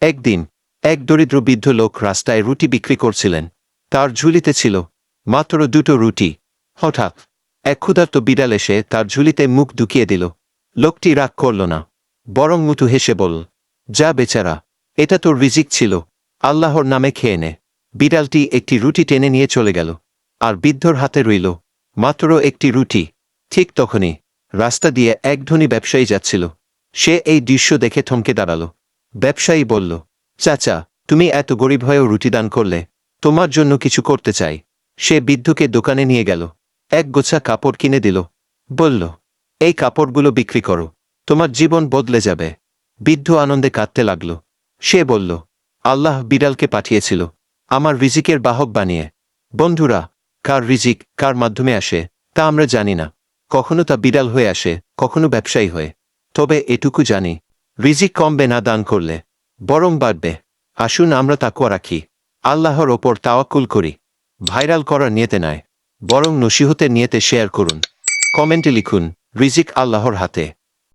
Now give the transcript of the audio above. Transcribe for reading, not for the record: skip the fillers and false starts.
একদিন এক দরিদ্র বৃদ্ধ লোক রাস্তায় রুটি বিক্রি করছিলেন। তার ঝুলিতে ছিল মাত্র 2টো রুটি। হঠাৎ এক ক্ষুধার্ত বিড়াল এসে তার ঝুলিতে মুখ ঢুকিয়ে দিল। লোকটি রাগ করল না, বরং মুটু হেসে বলল, যা বেচারা, এটা তোর রিজিক ছিল, আল্লাহর নামে খেয়ে নে। বিড়ালটি একটি রুটি টেনে নিয়ে চলে গেল, আর বৃদ্ধর হাতে রইল মাত্র একটি রুটি। ঠিক তখনই রাস্তা দিয়ে এক ধনী ব্যবসায়ী যাচ্ছিল। সে এই দৃশ্য দেখে থমকে দাঁড়াল। ব্যবসায়ী বলল, চাচা, তুমি এত গরিব হয়েও রুটি দান করলে, তোমার জন্য কিছু করতে চাই। সে বৃদ্ধকে দোকানে নিয়ে গেল, এক গোছা কাপড় কিনে দিল। বলল, এই কাপড়গুলো বিক্রি করো, তোমার জীবন বদলে যাবে। বৃদ্ধ আনন্দে কাঁদতে লাগল। সে বলল, আল্লাহ বিড়ালকে পাঠিয়েছিল আমার রিজিকের বাহক বানিয়ে। বন্ধুরা, কার রিজিক কার মাধ্যমে আসে তা আমরা জানি না। কখনো তা বিড়াল হয়ে আসে, কখনো ব্যবসায়ী হয়ে। তবে এটুকু জানি, রিজিক কমবে না দান করলে, বরং বাড়বে। আসুন আমরা তাকওয়া রাখি, আল্লাহর ওপর তাওয়াক্কুল করি। ভাইরাল করার নিয়তে নয়, বরং নসিহতের নিয়তে শেয়ার করুন। কমেন্টে লিখুন, রিজিক আল্লাহর হাতে।